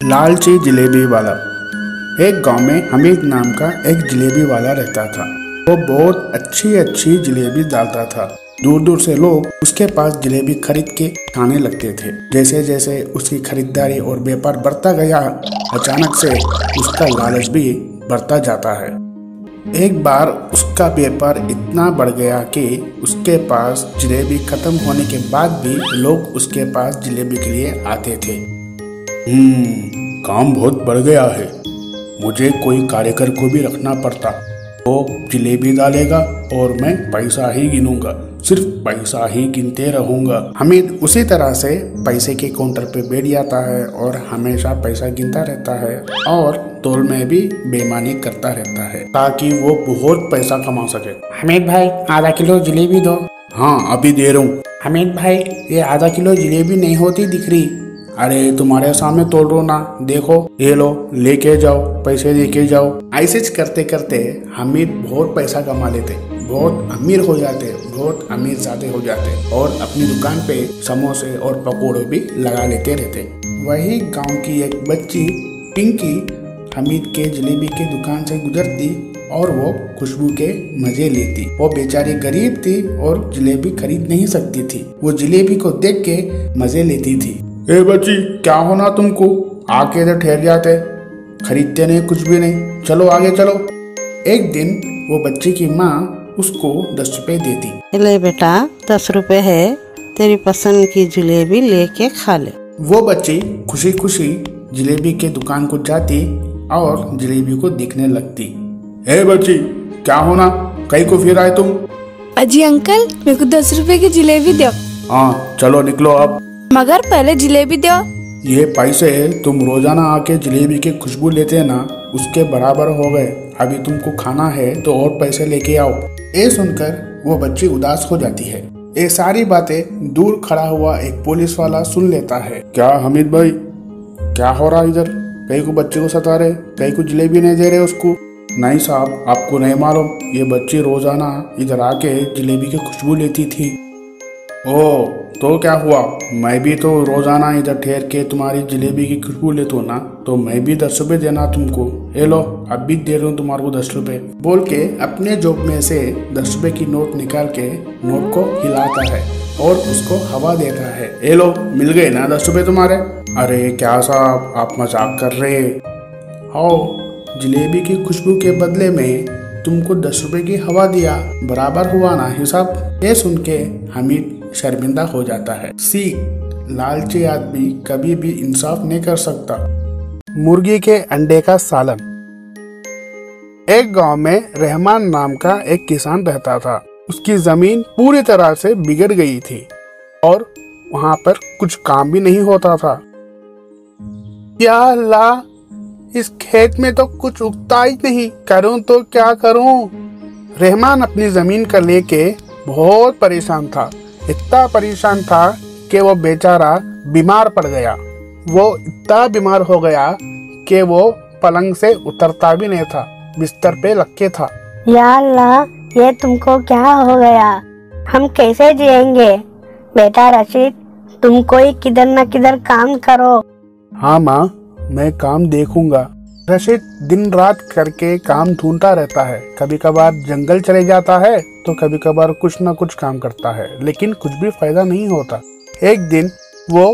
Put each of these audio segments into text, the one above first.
लालची जलेबी वाला। एक गांव में हमीद नाम का एक जलेबी वाला रहता था। वो बहुत अच्छी अच्छी जलेबी डालता था। दूर दूर से लोग उसके पास जलेबी खरीद के खाने लगते थे। जैसे जैसे उसकी खरीदारी और व्यापार बढ़ता गया, अचानक से उसका लालच भी बढ़ता जाता है। एक बार उसका व्यापार इतना बढ़ गया कि उसके पास जलेबी खत्म होने के बाद भी लोग उसके पास जलेबी के लिए आते थे। काम बहुत बढ़ गया है, मुझे कोई कारीगर को भी रखना पड़ता। वो जलेबी डालेगा और मैं पैसा ही गिनूंगा, सिर्फ पैसा ही गिनते रहूंगा। हमीद उसी तरह से पैसे के काउंटर पे बैठ जाता है और हमेशा पैसा गिनता रहता है और तौल में भी बेईमानी करता रहता है ताकि वो बहुत पैसा कमा सके। हमीद भाई, आधा किलो जलेबी दो। हाँ, अभी दे रहा हूँ। हमीद भाई, ये आधा किलो जलेबी नहीं होती दिख रही। अरे तुम्हारे सामने तोड़ रहा ना, देखो, ये लो, लेके जाओ, पैसे लेके जाओ। ऐसे करते करते हमीद बहुत पैसा कमा लेते, बहुत अमीर हो जाते, बहुत अमीर ज़्यादा हो जाते और अपनी दुकान पे समोसे और पकौड़े भी लगा लेते रहते। वही गांव की एक बच्ची पिंकी हमीद के जलेबी के दुकान से गुजरती और वो खुशबू के मजे लेती। वो बेचारी गरीब थी और जलेबी खरीद नहीं सकती थी। वो जलेबी को देख के मजे लेती थी। ए बच्ची, क्या होना तुमको? आके इधर ठहर जाते, खरीदते नहीं, कुछ भी नहीं, चलो आगे चलो। एक दिन वो बच्ची की माँ उसको 10 रुपए देती। ले बेटा, 10 रुपए है, तेरी पसंद की जलेबी लेके खा ले। वो बच्ची खुशी खुशी जलेबी के दुकान को जाती और जलेबी को देखने लगती। ए बच्ची, क्या होना, कहीं को फिर आए तुम? अजी अंकल, मेरे को 10 रुपए की जलेबी दो। हाँ चलो निकलो अब। मगर पहले जलेबी दो। ये पैसे तुम रोजाना आके जलेबी की खुशबू लेते ना, उसके बराबर हो गए। अभी तुमको खाना है तो और पैसे लेके आओ। ये सुनकर वो बच्ची उदास हो जाती है। ये सारी बातें दूर खड़ा हुआ एक पुलिस वाला सुन लेता है। क्या हमीद भाई, क्या हो रहा इधर? कहीं को बच्चे को सता रहे, कहीं को जलेबी नहीं दे रहे उसको? नहीं साहब, आपको नहीं मालूम, ये बच्ची रोजाना इधर आके जलेबी की खुशबू लेती थी। ओ, तो क्या हुआ? मैं भी तो रोजाना इधर ठहर के तुम्हारी जलेबी की खुशबू लेता हूँ ना, तो मैं भी 10 रुपए देना तुमको। ये लो, अब भी दे रहा हूँ तुम्हारे को 10 रुपए। बोल के अपने जेब में से 10 रुपए की नोट निकाल के नोट को हिलाता है और उसको हवा देता है। ये लो, मिल गए ना 10 रुपए तुम्हारे। अरे क्या साहब, आप मजाक कर रहे? आओ, जलेबी की खुशबू के बदले में तुमको 10 रुपए की हवा दिया, बराबर हुआ ना हिसाब? ये सुन के हमीद शर्मिंदा हो जाता है। सीख, लालची आदमी कभी भी इंसाफ नहीं कर सकता। मुर्गी के अंडे का सालन। एक गांव में रहमान नाम का एक किसान रहता था। उसकी जमीन पूरी तरह से बिगड़ गई थी और वहां पर कुछ काम भी नहीं होता था। या अल्लाह, इस खेत में तो कुछ उगता ही नहीं, करूं तो क्या करूं? रहमान अपनी जमीन का लेके बहुत परेशान था। इतना परेशान था कि वो बेचारा बीमार पड़ गया। वो इतना बीमार हो गया कि वो पलंग से उतरता भी नहीं था, बिस्तर पे लटके था। या अल्लाह, ये तुमको क्या हो गया? हम कैसे जिएंगे? बेटा रशीद, तुम कोई किधर न किधर काम करो। हाँ माँ, मैं काम देखूंगा। रशीद दिन रात करके काम ढूंढता रहता है। कभी कभार जंगल चले जाता है तो कभी कभार कुछ न कुछ काम करता है, लेकिन कुछ भी फायदा नहीं होता। एक दिन वो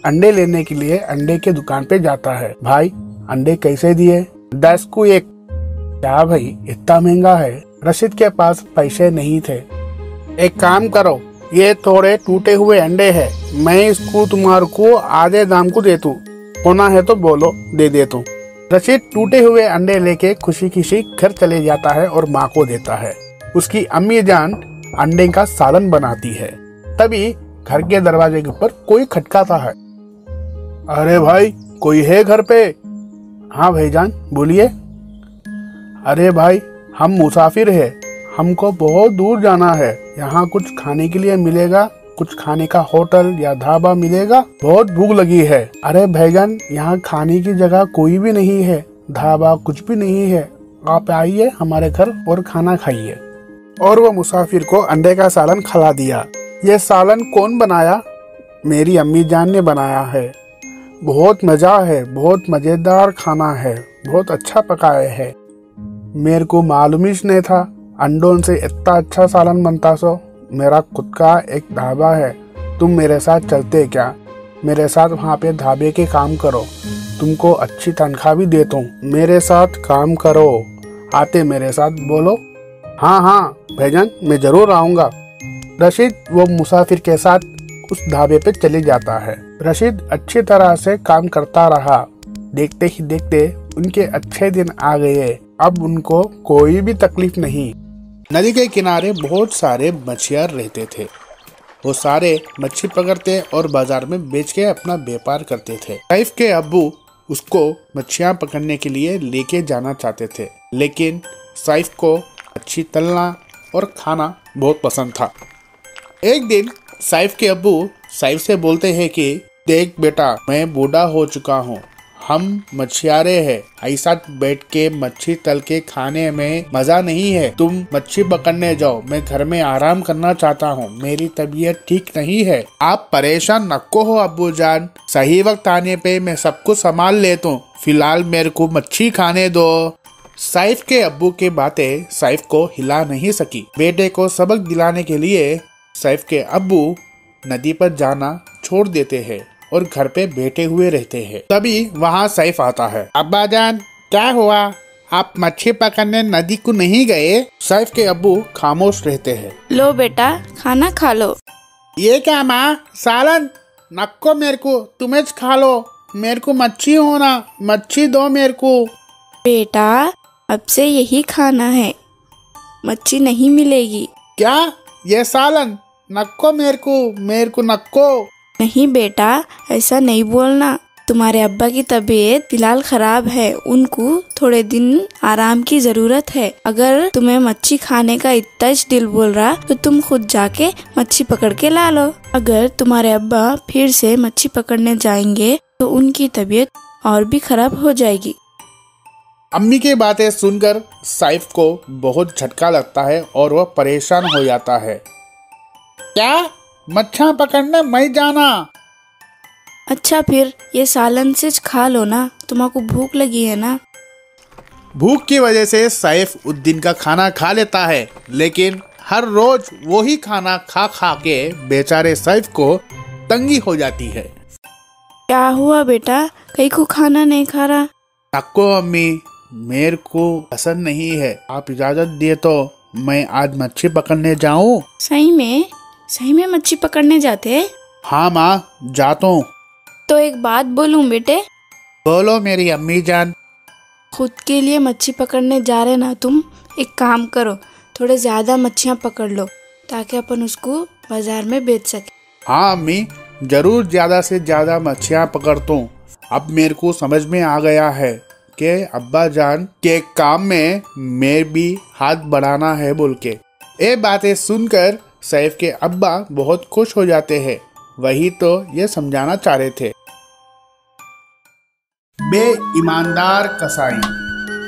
अंडे लेने के लिए अंडे के दुकान पे जाता है। भाई, अंडे कैसे दिए? 10 को 1। क्या भाई, इतना महंगा है? रशीद के पास पैसे नहीं थे। एक काम करो, ये थोड़े टूटे हुए अंडे हैं, मैं इसको तुम्हारे को आधे दाम को दे दूं, होना है तो बोलो, दे देता हूँ। रशीद टूटे हुए अंडे लेके खुशी खुशी घर चले जाता है और माँ को देता है। उसकी अम्मी जान अंडे का सालन बनाती है। तभी घर के दरवाजे के ऊपर कोई खटकाता है। अरे भाई, कोई है घर पे? हाँ भाईजान, बोलिए। अरे भाई, हम मुसाफिर हैं, हमको बहुत दूर जाना है। यहाँ कुछ खाने के लिए मिलेगा? कुछ खाने का होटल या ढाबा मिलेगा? बहुत भूख लगी है। अरे भाईजान, यहाँ खाने की जगह कोई भी नहीं है, ढाबा कुछ भी नहीं है, आप आइए हमारे घर और खाना खाइए। और वो मुसाफिर को अंडे का सालन खिला दिया। ये सालन कौन बनाया? मेरी अम्मी जान ने बनाया है। बहुत मजा है, बहुत मजेदार खाना है, बहुत अच्छा पकाए है। मेरे को मालूम ही नहीं था अंडों से इतना अच्छा सालन बनता। सो मेरा खुद का एक ढाबा है, तुम मेरे साथ चलते क्या? मेरे साथ वहाँ पे ढाबे के काम करो, तुमको अच्छी तनख्वाह भी देता हूँ। मेरे साथ काम करो, आते मेरे साथ? बोलो हाँ हाँ भाईजान, मैं जरूर आऊँगा। रशीद वो मुसाफिर के साथ उस ढाबे पे चले जाता है। रशीद अच्छी तरह से काम करता रहा। देखते ही देखते उनके अच्छे दिन आ गए। अब उनको कोई भी तकलीफ नहीं। नदी के किनारे बहुत सारे मछुआरे रहते थे। वो सारे मच्छी पकड़ते और बाजार में बेच के अपना व्यापार करते थे। सैफ के अब्बू उसको मछलियाँ पकड़ने के लिए लेके जाना चाहते थे, लेकिन सैफ को मच्छी तलना और खाना बहुत पसंद था। एक दिन सैफ के अब्बू सैफ से बोलते हैं कि देख बेटा, मैं बूढ़ा हो चुका हूँ, हम मछुआरे हैं, ऐसा बैठ के मच्छी तल के खाने में मजा नहीं है। तुम मच्छी पकड़ने जाओ, मैं घर में आराम करना चाहता हूँ, मेरी तबीयत ठीक नहीं है। आप परेशान नको हो अब्बू जान, सही वक्त आने पे मैं सब कुछ संभाल लेता हूँ, फिलहाल मेरे को मच्छी खाने दो। सैफ के अब्बू की बातें सैफ को हिला नहीं सकी। बेटे को सबक दिलाने के लिए सैफ के अब्बू नदी पर जाना छोड़ देते हैं और घर पे बैठे हुए रहते हैं। तभी वहाँ सैफ आता है। अब्बा जान क्या हुआ, आप मच्छी पकड़ने नदी को नहीं गए? सैफ के अब्बू खामोश रहते हैं। लो बेटा, खाना खा लो। ये क्या माँ, सालन? नक्को मेरे को, तुम्हें खा लो, मेरे को मच्छी होना, मच्छी दो मेरे को। बेटा अब से यही खाना है, मच्छी नहीं मिलेगी। क्या? ये सालन? नक्को मेरे को नक्को। नहीं बेटा, ऐसा नहीं बोलना। तुम्हारे अब्बा की तबीयत फिलहाल खराब है, उनको थोड़े दिन आराम की जरूरत है। अगर तुम्हें मच्छी खाने का इतना ही दिल बोल रहा तो तुम खुद जाके मच्छी पकड़ के ला लो। अगर तुम्हारे अब्बा फिर से मच्छी पकड़ने जाएंगे तो उनकी तबीयत और भी खराब हो जाएगी। अम्मी की बातें सुनकर सैफ को बहुत झटका लगता है और वह परेशान हो जाता है। क्या? मच्छा पकड़ने मैं जाना? अच्छा फिर ये सालन से खा लो ना, तुम्हारे भूख लगी है ना। भूख की वजह से सैफ उस दिन का खाना खा लेता है, लेकिन हर रोज वही खाना खा खा के बेचारे सैफ को तंगी हो जाती है। क्या हुआ बेटा, कहीं को खाना नहीं खा रहा? नक्को अम्मी, मेरे को पसंद नहीं है, आप इजाजत दिए तो मैं आज मच्छी पकड़ने जाऊं? सही में मच्छी पकड़ने जाते? हाँ माँ, जाता हूँ। तो एक बात बोलूं बेटे? बोलो मेरी अम्मी जान। खुद के लिए मच्छी पकड़ने जा रहे ना तुम, एक काम करो, थोड़े ज्यादा मच्छियाँ पकड़ लो ताकि अपन उसको बाजार में बेच सके। हाँ अम्मी, जरूर ज्यादा से ज्यादा मच्छियाँ पकड़ता हूँ। अब मेरे को समझ में आ गया है कि अब्बा जान के काम में मेरे भी हाथ बढ़ाना है बोल के। ये बातें सुनकर सैफ के अब्बा बहुत खुश हो जाते हैं। वही तो ये समझाना चाह रहे थे। बेईमानदार कसाई।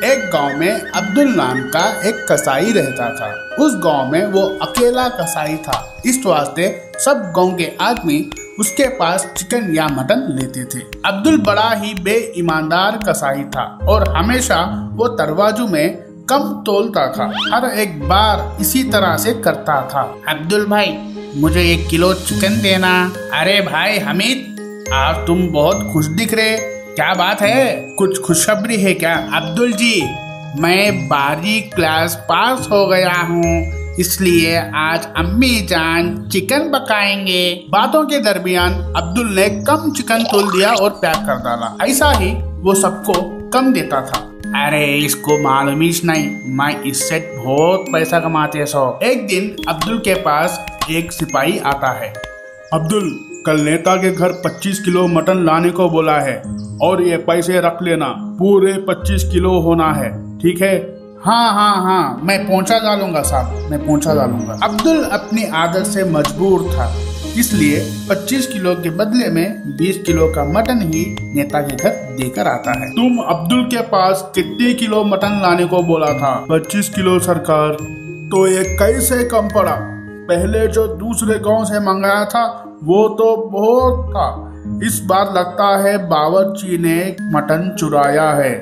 एक गांव में अब्दुल नाम का एक कसाई रहता था। उस गांव में वो अकेला कसाई था, इस वास्ते सब गांव के आदमी उसके पास चिकन या मटन लेते थे। अब्दुल बड़ा ही बेईमानदार कसाई था और हमेशा वो तराजू में कम तोलता था। हर एक बार इसी तरह से करता था। अब्दुल भाई, मुझे 1 किलो चिकन देना। अरे भाई हमीद, आज तुम बहुत खुश दिख रहे, क्या बात है? कुछ खुशखबरी है क्या? अब्दुल जी, मैं 12वीं क्लास पास हो गया हूँ, इसलिए आज अम्मी जान चिकन पकाएंगे। बातों के दरमियान अब्दुल ने कम चिकन तोल दिया और पैक कर डाला। ऐसा ही वो सबको कम देता था। अरे इसको मालूम ही नहीं, मैं इससे बहुत पैसा कमाते सो। एक दिन अब्दुल के पास एक सिपाही आता है। अब्दुल, कल नेता के घर 25 किलो मटन लाने को बोला है और ये पैसे रख लेना, पूरे 25 किलो होना है, ठीक है? हाँ, मैं पहुंचा डालूंगा साहब, मैं पहुंचा डालूंगा। अब्दुल अपनी आदत से मजबूर था, इसलिए 25 किलो के बदले में 20 किलो का मटन ही नेता के घर देकर आता है। तुम अब्दुल के पास कितने किलो मटन लाने को बोला था? 25 किलो सरकार। तो ये कैसे कम पड़ा? पहले जो दूसरे गांव से मंगाया था वो तो बहुत था, इस बार लगता है बावर्ची ने मटन चुराया है।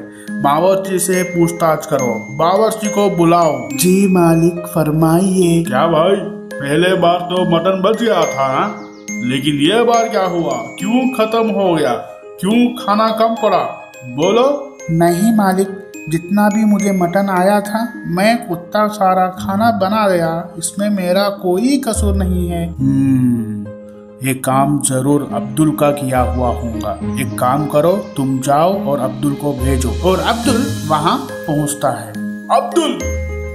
बावर्ची से पूछताछ करो, बावर्ची को बुलाओ। जी मालिक फरमाइए। क्या भाई, पहले बार तो मटन बच गया था ना, लेकिन ये बार क्या हुआ? क्यों खत्म हो गया? क्यों खाना कम पड़ा? बोलो। नहीं मालिक, जितना भी मुझे मटन आया था मैं उतना सारा खाना बना दिया, इसमें मेरा कोई कसूर नहीं है। ये काम जरूर अब्दुल का किया हुआ होगा। एक काम करो, तुम जाओ और अब्दुल को भेजो। और अब्दुल वहाँ पहुँचता है। अब्दुल,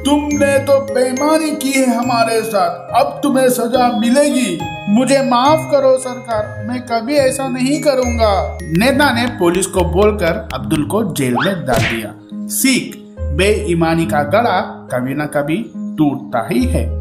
तुमने तो बेईमानी की है हमारे साथ, अब तुम्हें सजा मिलेगी। मुझे माफ करो सरकार, मैं कभी ऐसा नहीं करूँगा। नेता ने पुलिस को बोलकर अब्दुल को जेल में डाल दिया। सीख, बेईमानी का गला कभी न कभी टूटता ही है।